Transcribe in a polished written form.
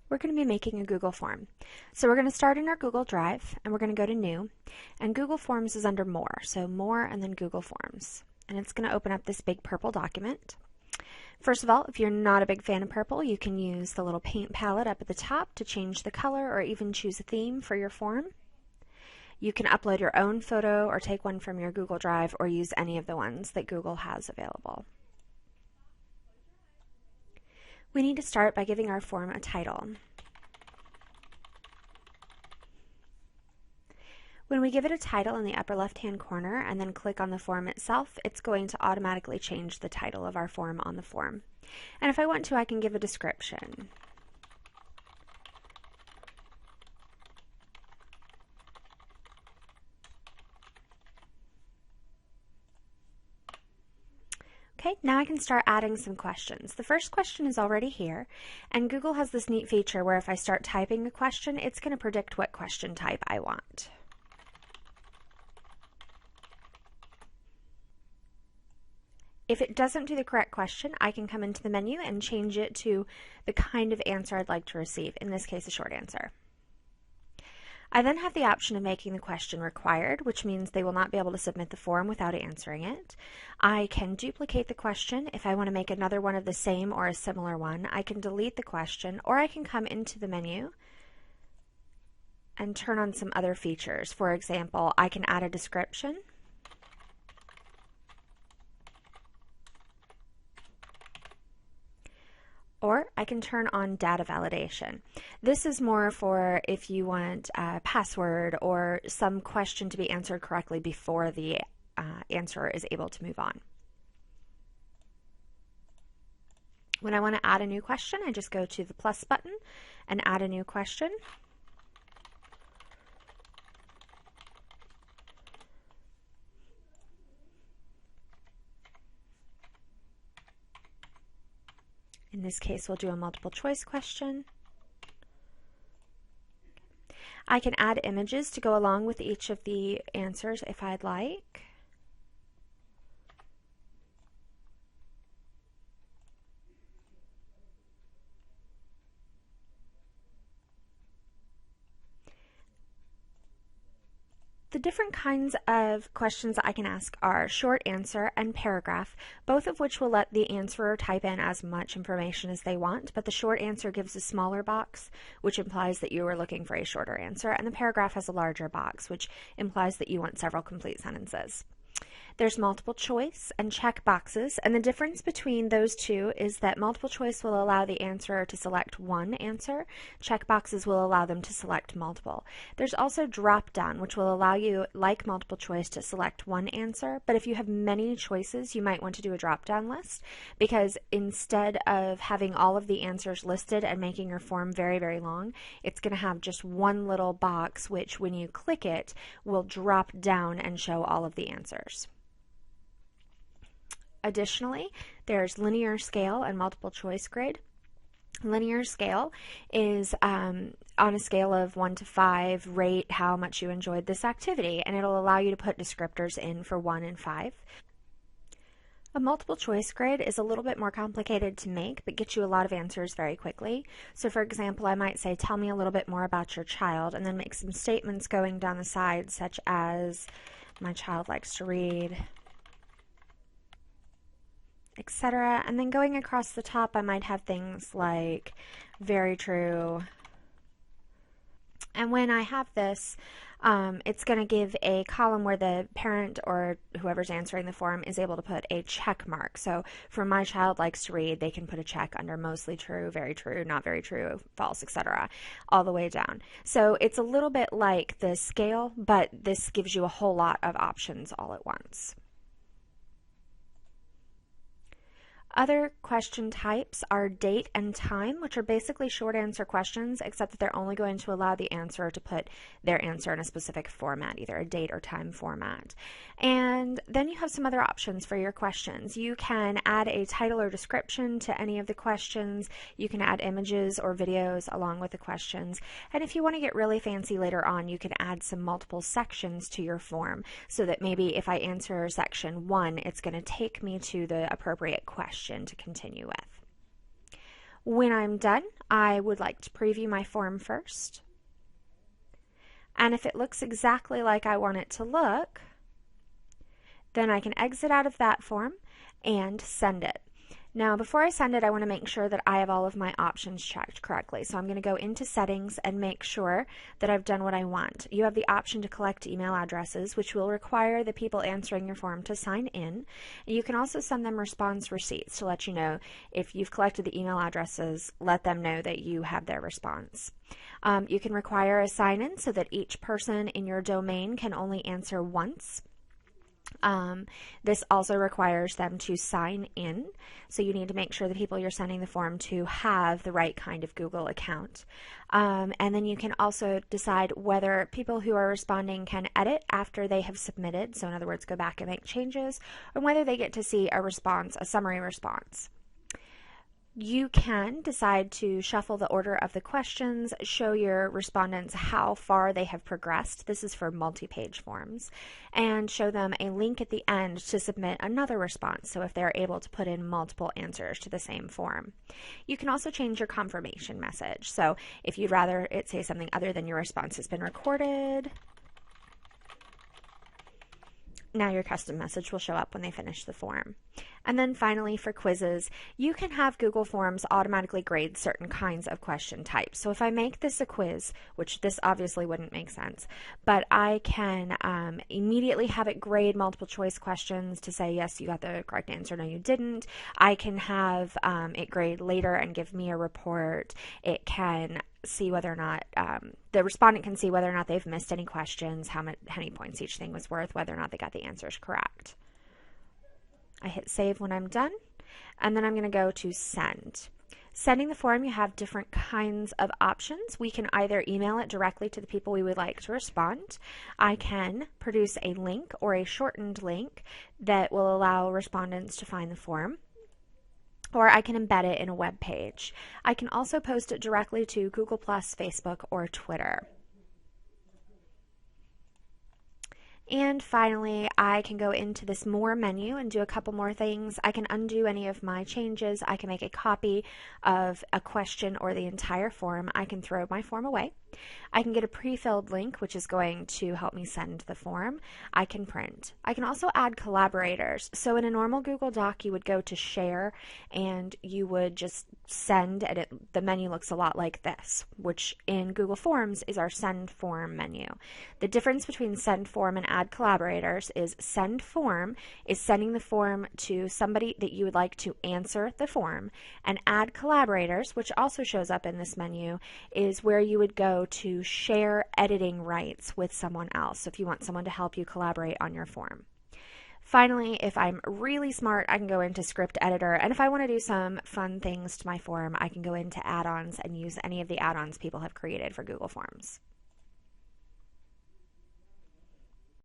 we're going to be making a Google form. So we're going to start in our Google Drive, and we're going to go to New, and Google Forms is under More, so More and then Google Forms. And it's going to open up this big purple document. First of all, if you're not a big fan of purple, you can use the little paint palette up at the top to change the color or even choose a theme for your form. You can upload your own photo or take one from your Google Drive or use any of the ones that Google has available. We need to start by giving our form a title. When we give it a title in the upper left-hand corner and then click on the form itself, it's going to automatically change the title of our form on the form. And if I want to, I can give a description. Okay, now I can start adding some questions. The first question is already here, and Google has this neat feature where if I start typing a question, it's going to predict what question type I want. If it doesn't do the correct question, I can come into the menu and change it to the kind of answer I'd like to receive, in this case a short answer. I then have the option of making the question required, which means they will not be able to submit the form without answering it. I can duplicate the question. If I want to make another one of the same or a similar one, I can delete the question, or I can come into the menu and turn on some other features. For example, I can add a description. Or I can turn on data validation. This is more for if you want a password or some question to be answered correctly before the answerer is able to move on. When I want to add a new question, I just go to the plus button and add a new question. In this case, we'll do a multiple choice question. I can add images to go along with each of the answers if I'd like. The different kinds of questions that I can ask are short answer and paragraph, both of which will let the answerer type in as much information as they want, but the short answer gives a smaller box, which implies that you are looking for a shorter answer, and the paragraph has a larger box, which implies that you want several complete sentences. There's multiple choice and check boxes, and the difference between those two is that multiple choice will allow the answerer to select one answer. Check boxes will allow them to select multiple. There's also drop down, which will allow you, like multiple choice, to select one answer, but if you have many choices, you might want to do a drop down list, because instead of having all of the answers listed and making your form very, very long, it's going to have just one little box, which when you click it, will drop down and show all of the answers. Additionally, there's linear scale and multiple choice grid. Linear scale is on a scale of 1 to 5, rate how much you enjoyed this activity, and it'll allow you to put descriptors in for 1 and 5. A multiple choice grid is a little bit more complicated to make, but gets you a lot of answers very quickly. So for example, I might say, tell me a little bit more about your child, and then make some statements going down the side, such as, my child likes to read, etc. And then going across the top, I might have things like very true. And when I have this, it's going to give a column where the parent or whoever's answering the form is able to put a check mark. So for my child likes to read, they can put a check under mostly true, very true, not very true, false, etc., all the way down. So it's a little bit like the scale, but this gives you a whole lot of options all at once. Other question types are date and time, which are basically short answer questions, except that they're only going to allow the answerer to put their answer in a specific format, either a date or time format. And then you have some other options for your questions. You can add a title or description to any of the questions. You can add images or videos along with the questions. And if you want to get really fancy later on, you can add some multiple sections to your form so that maybe if I answer section 1, it's going to take me to the appropriate question to continue with. When I'm done, I would like to preview my form first. And if it looks exactly like I want it to look, then I can exit out of that form and send it. Now, before I send it, I want to make sure that I have all of my options checked correctly. So I'm going to go into settings and make sure that I've done what I want. You have the option to collect email addresses, which will require the people answering your form to sign in. You can also send them response receipts to let you know if you've collected the email addresses, let them know that you have their response. You can require a sign-in so that each person in your domain can only answer once. This also requires them to sign in, so you need to make sure the people you're sending the form to have the right kind of Google account. And then you can also decide whether people who are responding can edit after they have submitted, so in other words, go back and make changes, or whether they get to see a response, a summary response. You can decide to shuffle the order of the questions, show your respondents how far they have progressed. This is for multi-page forms, and show them a link at the end to submit another response, so if they're able to put in multiple answers to the same form. You can also change your confirmation message. So if you'd rather it say something other than your response has been recorded, now your custom message will show up when they finish the form. And then finally, for quizzes, you can have Google Forms automatically grade certain kinds of question types. So if I make this a quiz, which this obviously wouldn't make sense, but I can immediately have it grade multiple choice questions to say, yes, you got the correct answer, no, you didn't. I can have it grade later and give me a report. It can see whether or not the respondent can see whether or not they've missed any questions, how many points each thing was worth, whether or not they got the answers correct. I hit save when I'm done, and then I'm going to go to send. Sending the form, you have different kinds of options. We can either email it directly to the people we would like to respond. I can produce a link or a shortened link that will allow respondents to find the form, or I can embed it in a web page. I can also post it directly to Google+, Facebook, or Twitter. And finally, I can go into this More menu and do a couple more things. I can undo any of my changes. I can make a copy of a question or the entire form. I can throw my form away. I can get a pre-filled link, which is going to help me send the form. I can print. I can also add collaborators. So in a normal Google Doc, you would go to Share, and you would just send, and the menu looks a lot like this, which in Google Forms is our Send Form menu. The difference between Send Form and Add Collaborators is Send Form is sending the form to somebody that you would like to answer the form, and Add Collaborators, which also shows up in this menu, is where you would go to share editing rights with someone else, if you want someone to help you collaborate on your form. Finally, if I'm really smart, I can go into Script Editor, and if I want to do some fun things to my form, I can go into add-ons and use any of the add-ons people have created for Google Forms.